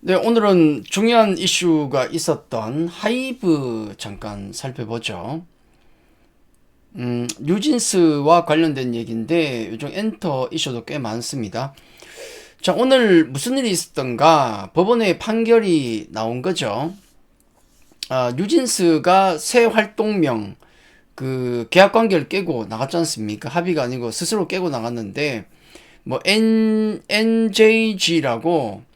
네, 오늘은 중요한 이슈가 있었던 하이브 잠깐 살펴보죠. 뉴진스와 관련된 얘기인데 요즘 엔터 이슈도 꽤 많습니다. 자, 오늘 무슨 일이 있었던가? 법원의 판결이 나온 거죠. 뉴진스가 새 활동명 계약 관계를 깨고 나갔지 않습니까? 합의가 아니고 스스로 깨고 나갔는데 NJG라고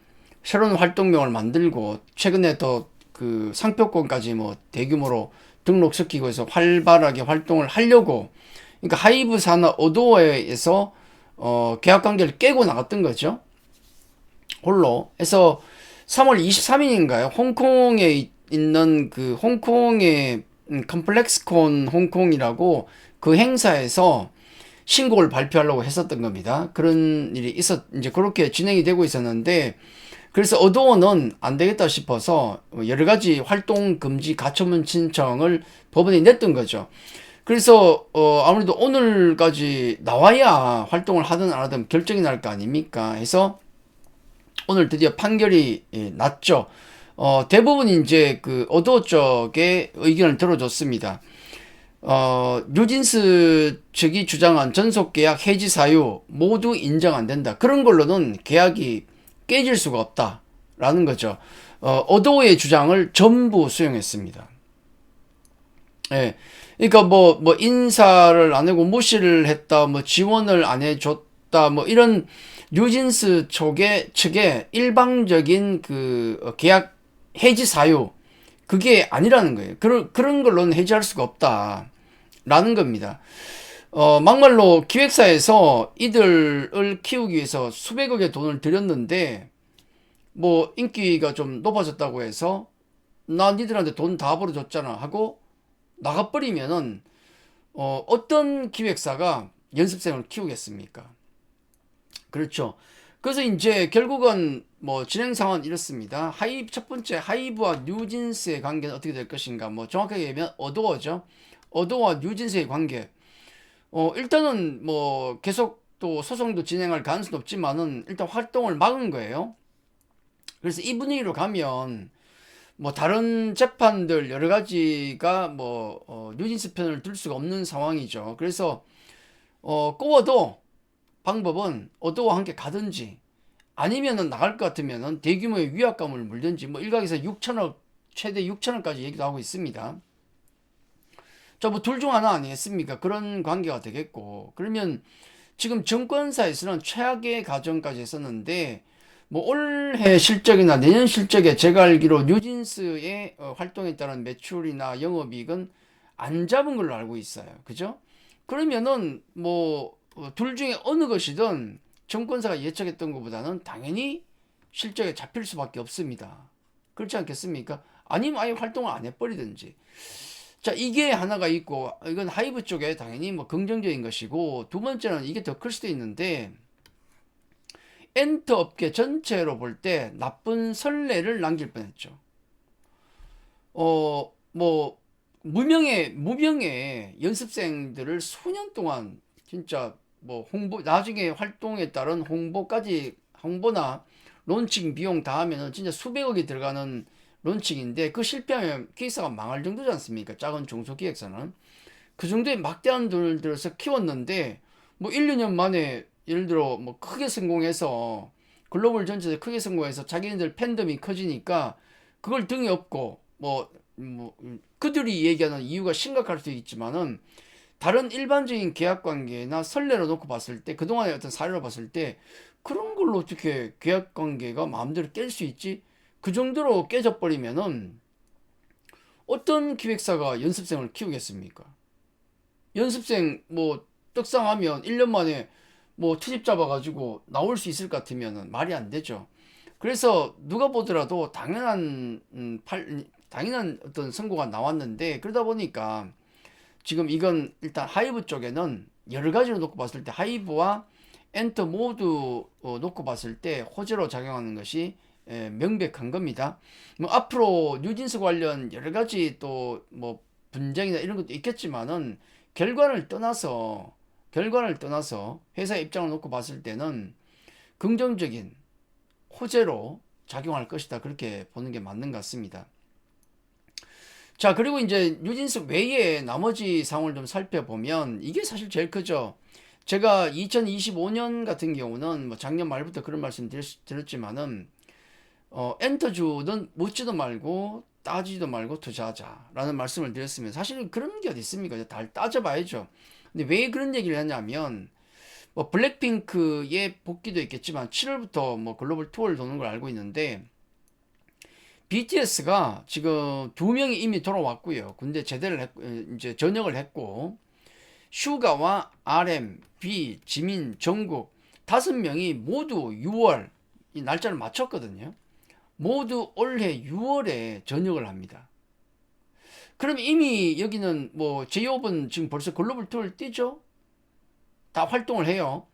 새로운 활동명을 만들고 최근에 또 그 상표권까지 대규모로 등록시키고 해서 활발하게 활동을 하려고, 그러니까 하이브 산하 어도어에서 계약 관계를 깨고 나갔던 거죠. 홀로 해서 3월 23일인가요? 홍콩에 있는 그 홍콩의 컴플렉스콘 홍콩이라고 그 행사에서 신곡을 발표하려고 했었던 겁니다. 그런 일이 이제 그렇게 진행이 되고 있었는데, 그래서 어도어는 안 되겠다 싶어서 여러 가지 활동 금지 가처분 신청을 법원에 냈던 거죠. 그래서 아무래도 오늘까지 나와야 활동을 하든 안 하든 결정이 날 거 아닙니까? 해서 오늘 드디어 판결이 났죠. 대부분 이제 그 어도어 쪽의 의견을 들어줬습니다. 뉴진스 측이 주장한 전속계약 해지 사유 모두 인정 안 된다. 그런 걸로는 계약이 깨질 수가 없다라는 거죠. 어도어의 주장을 전부 수용했습니다. 예. 그러니까 인사를 안 하고 무시를 했다, 지원을 안 해줬다, 이런 뉴진스 측의 일방적인 계약 해지 사유, 그게 아니라는 거예요. 그런 걸로는 해지할 수가 없다라는 겁니다. 막말로 기획사에서 이들을 키우기 위해서 수백억의 돈을 들였는데, 인기가 좀 높아졌다고 해서 나 니들한테 돈 다 벌어줬잖아 하고 나가버리면은 어떤 기획사가 연습생을 키우겠습니까? 그렇죠. 그래서 이제 결국은 진행 상황은 이렇습니다. 첫 번째 하이브와 뉴진스의 관계는 어떻게 될 것인가? 정확하게 얘기하면 어도어죠. 어도어와 뉴진스의 관계. 일단은 계속 또 소송도 진행할 가능성도 없지만은 일단 활동을 막은 거예요. 그래서 이 분위기로 가면 다른 재판들 여러 가지가 뉴진스 편을 들 수가 없는 상황이죠. 그래서 꼬워도 방법은 어도와 함께 가든지 아니면은 나갈 것 같으면은 대규모의 위약감을 물든지 일각에서 6천억, 최대 6천억까지 얘기도 하고 있습니다. 자, 둘 중 하나 아니겠습니까? 그런 관계가 되겠고, 그러면 지금 정권사에서는 최악의 가정까지 했었는데, 올해 실적이나 내년 실적에 제가 알기로 뉴진스의 활동에 따른 매출이나 영업이익은 안 잡은 걸로 알고 있어요. 그죠? 그러면은 둘 중에 어느 것이든 정권사가 예측했던 것보다는 당연히 실적에 잡힐 수밖에 없습니다. 그렇지 않겠습니까? 아니면 아예 활동을 안 해버리든지. 자, 이게 하나가 있고, 이건 하이브 쪽에 당연히 긍정적인 것이고, 두 번째는 이게 더 클 수도 있는데, 엔터 업계 전체로 볼 때 나쁜 선례를 남길 뻔했죠. 어, 뭐, 무명의 연습생들을 수년 동안 진짜 나중에 활동에 따른 홍보나 론칭 비용 다 하면은 진짜 수백억이 들어가는 론칭인데, 그 실패하면 기획사가 망할 정도지 않습니까? 작은 중소기획사는. 그 정도의 막대한 돈을 들여서 키웠는데, 1, 2년 만에 예를 들어 크게 성공해서 글로벌 전체에서 크게 성공해서 자기네들 팬덤이 커지니까 그걸 등에 업고 그들이 얘기하는 이유가 심각할 수 있지만은 다른 일반적인 계약 관계나 선례로 놓고 봤을 때, 그동안의 어떤 사례로 봤을 때 그런 걸로 어떻게 계약 관계가 마음대로 깰 수 있지? 그 정도로 깨져버리면은 어떤 기획사가 연습생을 키우겠습니까? 연습생 떡상하면 1년 만에 트집 잡아가지고 나올 수 있을 것 같으면 말이 안 되죠. 그래서 누가 보더라도 당연한 어떤 선고가 나왔는데, 그러다 보니까 지금 이건 일단 하이브 쪽에는 여러 가지로 놓고 봤을 때 하이브와 엔터 모두 놓고 봤을 때 호재로 작용하는 것이 명백한 겁니다. 앞으로 뉴진스 관련 여러 가지 또 분쟁이나 이런 것도 있겠지만은 결과를 떠나서 회사의 입장을 놓고 봤을 때는 긍정적인 호재로 작용할 것이다. 그렇게 보는 게 맞는 것 같습니다. 자, 그리고 이제 뉴진스 외에 나머지 상황을 좀 살펴보면 이게 사실 제일 크죠. 제가 2025년 같은 경우는 뭐 작년 말부터 그런 말씀 드렸지만은 엔터주는 묻지도 말고 따지지도 말고 투자하자라는 말씀을 드렸으면 사실은 그런 게 어디 있습니까? 다 따져봐야죠. 근데 왜 그런 얘기를 했냐면 뭐 블랙핑크의 복귀도 있겠지만 7월부터 뭐 글로벌 투어를 도는 걸 알고 있는데 BTS가 지금 2명이 이미 돌아왔고요. 군대 제대를 이제 전역을 했고 슈가와 RM, B, 지민, 정국 5명이 모두 6월 이 날짜를 맞췄거든요. 모두 올해 6월에 전역을 합니다. 그럼 이미 여기는 뭐 제이홉은 지금 벌써 글로벌 투어를 뛰죠? 다 활동을 해요.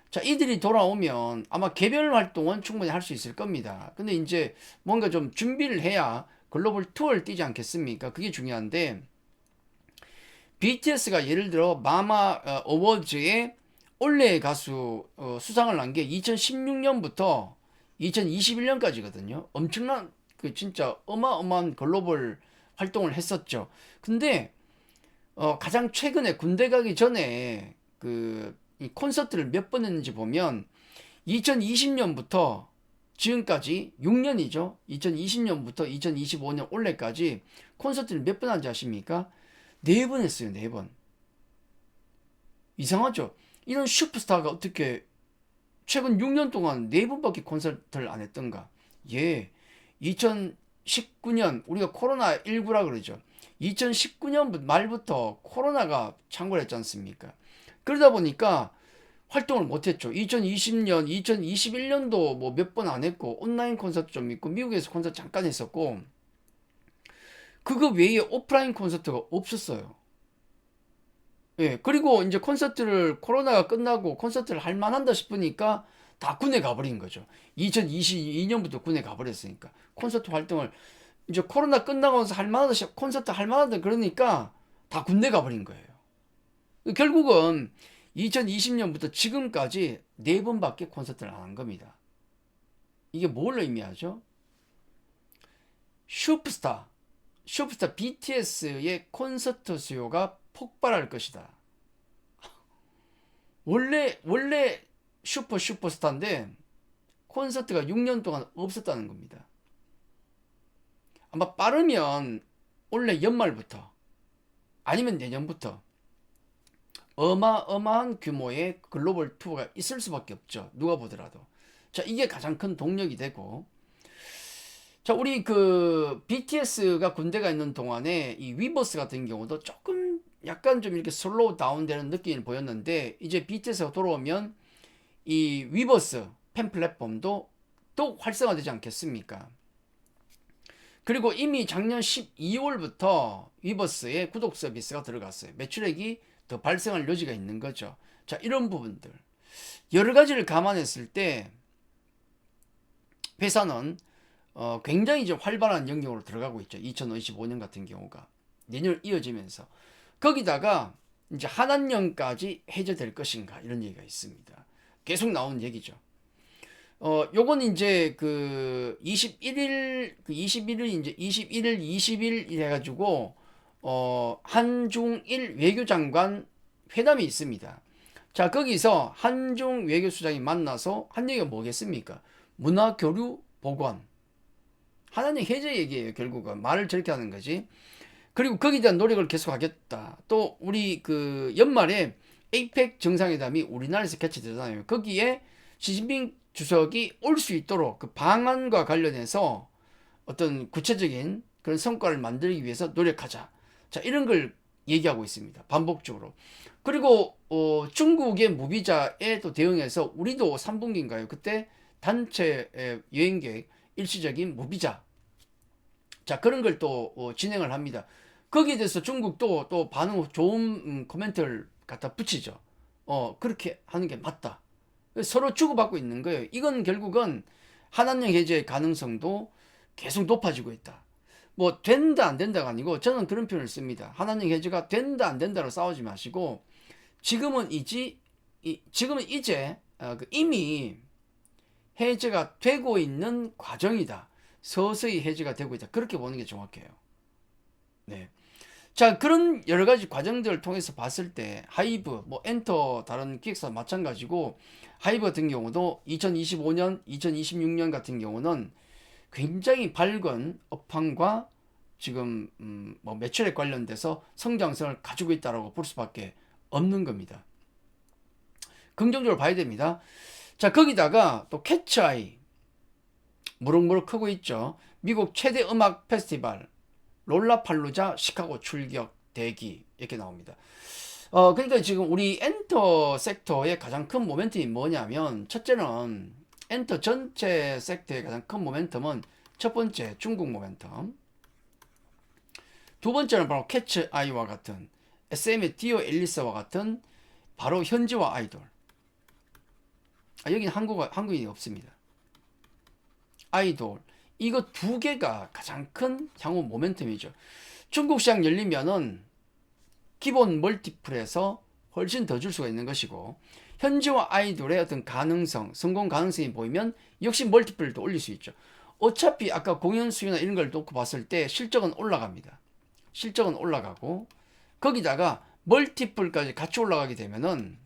자, 이들이 돌아오면 아마 개별 활동은 충분히 할 수 있을 겁니다. 근데 이제 뭔가 좀 준비를 해야 글로벌 투어를 뛰지 않겠습니까? 그게 중요한데 BTS가 예를 들어 마마 어워즈에 올해의 가수 수상을 한 게 2016년부터 2021년까지거든요. 엄청난 그 진짜 어마어마한 글로벌 활동을 했었죠. 근데 가장 최근에 군대 가기 전에 이 콘서트를 몇 번 했는지 보면 2020년부터 지금까지 6년이죠. 2020년부터 2025년 올해까지 콘서트를 몇 번 한지 아십니까? 4번 했어요. 4번. 이상하죠? 이런 슈퍼스타가 어떻게 최근 6년 동안 4번밖에 콘서트를 안 했던가? 예. 2019년 우리가 코로나19라 그러죠. 2019년 말부터 코로나가 창궐 했지 않습니까? 그러다 보니까 활동을 못했죠. 2020년, 2021년도 뭐 몇 번 안 했고 온라인 콘서트 좀 있고 미국에서 콘서트 잠깐 했었고 그거 외에 오프라인 콘서트가 없었어요. 예, 그리고 이제 콘서트를 코로나가 끝나고 콘서트를 할 만한다 싶으니까 다 군에 가버린 거죠. 2022년부터 군에 가버렸으니까 콘서트 활동을 이제 코로나 끝나고 나서 할 만하다 콘서트 할 만하다 그러니까 다 군대 가버린 거예요. 결국은 2020년부터 지금까지 4번밖에 콘서트를 안 한 겁니다. 이게 뭘 의미하죠? 슈퍼스타 BTS의 콘서트 수요가 폭발할 것이다. 원래 슈퍼스타인데 콘서트가 6년 동안 없었다는 겁니다. 아마 빠르면 올해 연말부터 아니면 내년부터 어마어마한 규모의 글로벌 투어가 있을 수밖에 없죠. 누가 보더라도. 자, 이게 가장 큰 동력이 되고 자, 우리 BTS가 군대가 있는 동안에 이 위버스 같은 경우도 조금 약간 좀 이렇게 슬로우 다운 되는 느낌을 보였는데 이제 BTS가 돌아오면 이 위버스 팬 플랫폼도 또 활성화되지 않겠습니까? 그리고 이미 작년 12월부터 위버스에 구독 서비스가 들어갔어요. 매출액이 더 발생할 여지가 있는 거죠. 자, 이런 부분들 여러 가지를 감안했을 때 회사는 굉장히 이제 활발한 영역으로 들어가고 있죠. 2025년 같은 경우가 내년 이어지면서 거기다가 이제 한한령까지 해제될 것인가 이런 얘기가 있습니다. 계속 나오는 얘기죠. 요건 이제 21일 이제 21일 20일 해가지고 한중일 외교장관 회담이 있습니다. 자, 거기서 한중 외교수장이 만나서 한 얘기가 뭐겠습니까? 문화교류 보관. 하나님 해제 얘기예요. 결국은 말을 저렇게 하는 거지. 그리고 거기에 대한 노력을 계속하겠다. 또 우리 연말에 에이펙 정상회담이 우리나라에서 개최되잖아요. 거기에 시진핑 주석이 올 수 있도록 그 방안과 관련해서 어떤 구체적인 그런 성과를 만들기 위해서 노력하자. 자, 이런 걸 얘기하고 있습니다. 반복적으로. 그리고 중국의 무비자에 또 대응해서 우리도 3분기인가요? 그때 단체 여행객 일시적인 무비자. 자, 그런 걸 또 진행을 합니다. 거기에 대해서 중국도 또 반응 좋은 코멘트를 갖다 붙이죠. 그렇게 하는 게 맞다. 서로 주고받고 있는 거예요. 이건 결국은 한한령 해제의 가능성도 계속 높아지고 있다. 뭐 된다 안 된다가 아니고 저는 그런 표현을 씁니다. 한한령 해제가 된다 안 된다로 싸우지 마시고 지금은 이제 이미 해제가 되고 있는 과정이다. 서서히 해제가 되고 있다. 그렇게 보는 게 정확해요. 네. 자, 그런 여러 가지 과정들을 통해서 봤을 때 하이브, 뭐 엔터 다른 기획사 마찬가지고 하이브 같은 경우도 2025년, 2026년 같은 경우는 굉장히 밝은 업황과 지금 뭐 매출에 관련돼서 성장성을 가지고 있다라고 볼 수밖에 없는 겁니다. 긍정적으로 봐야 됩니다. 자, 거기다가 또 캐치아이 무럭무럭 크고 있죠. 미국 최대 음악 페스티벌 롤라팔루자 시카고 출격 대기 이렇게 나옵니다. 그러니까 지금 우리 엔터 섹터의 가장 큰 모멘텀이 뭐냐면 첫째는 엔터 전체 섹터의 가장 큰 모멘텀은 첫 번째 중국 모멘텀, 두 번째는 바로 캐치 아이와 같은 SM의 디오 앨리스와 같은 바로 현지화 아이돌. 여기는 한국인이 없습니다. 아이돌. 이거 두 개가 가장 큰 향후 모멘텀이죠. 중국 시장 열리면은 기본 멀티플에서 훨씬 더 줄 수가 있는 것이고, 현지화 아이돌의 어떤 가능성, 성공 가능성이 보이면 역시 멀티플을 더 올릴 수 있죠. 어차피 아까 공연 수요나 이런 걸 놓고 봤을 때 실적은 올라갑니다. 실적은 올라가고, 거기다가 멀티플까지 같이 올라가게 되면은,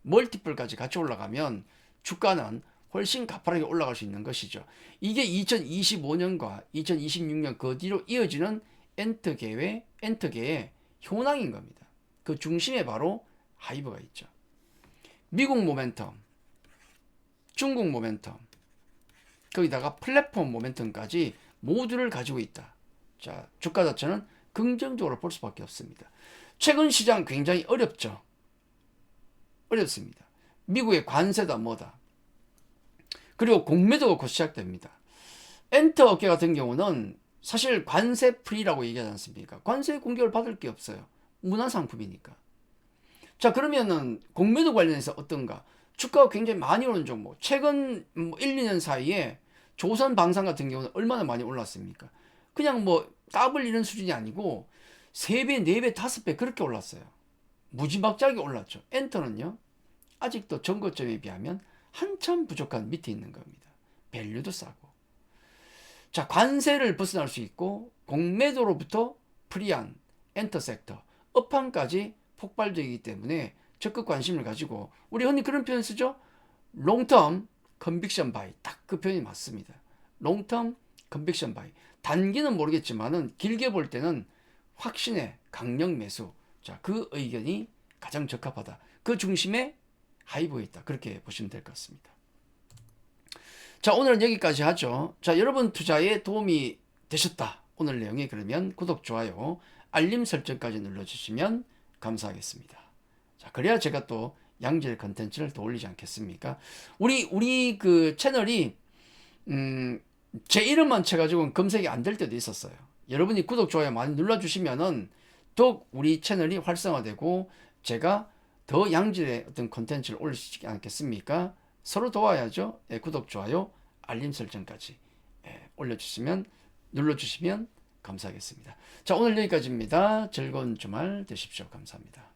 멀티플까지 같이 올라가면 주가는 훨씬 가파르게 올라갈 수 있는 것이죠. 이게 2025년과 2026년 그 뒤로 이어지는 엔터계의 현황인 겁니다. 그 중심에 바로 하이브가 있죠. 미국 모멘텀, 중국 모멘텀, 거기다가 플랫폼 모멘텀까지 모두를 가지고 있다. 자, 주가 자체는 긍정적으로 볼 수밖에 없습니다. 최근 시장 굉장히 어렵죠. 어렵습니다. 미국의 관세다 뭐다. 그리고 공매도가 곧 시작됩니다. 엔터 업계 같은 경우는 사실 관세 프리라고 얘기하지 않습니까? 관세 공격을 받을 게 없어요. 문화상품이니까. 자, 그러면은 공매도 관련해서 어떤가? 주가가 굉장히 많이 오른 종목. 최근 1, 2년 사이에 조선방산 같은 경우는 얼마나 많이 올랐습니까? 그냥 뭐 더블 이런 수준이 아니고 3배, 4배, 5배 그렇게 올랐어요. 무지막지하게 올랐죠. 엔터는요. 아직도 전고점에 비하면 한참 부족한 밑에 있는 겁니다. 밸류도 싸고. 자, 관세를 벗어날 수 있고 공매도로부터 프리한 엔터 섹터, 업황까지 폭발적이기 때문에 적극 관심을 가지고 우리 흔히 그런 표현 쓰죠. 롱텀 컨빅션 바이. 딱 그 표현이 맞습니다. 롱텀 컨빅션 바이. 단기는 모르겠지만은 길게 볼 때는 확신의 강력 매수. 자, 그 의견이 가장 적합하다. 그 중심에 하이브에 있다. 그렇게 보시면 될 것 같습니다. 자, 오늘은 여기까지 하죠. 자, 여러분 투자에 도움이 되셨다. 오늘 내용이 그러면 구독, 좋아요, 알림 설정까지 눌러주시면 감사하겠습니다. 자, 그래야 제가 또 양질 컨텐츠를 더 올리지 않겠습니까? 우리 그 채널이, 제 이름만 쳐가지고 검색이 안 될 때도 있었어요. 여러분이 구독, 좋아요 많이 눌러주시면은 더욱 우리 채널이 활성화되고 제가 더 양질의 어떤 콘텐츠를 올릴 수 있지 않겠습니까? 서로 도와야죠. 예, 구독, 좋아요, 알림 설정까지 눌러주시면 감사하겠습니다. 자, 오늘 여기까지입니다. 즐거운 주말 되십시오. 감사합니다.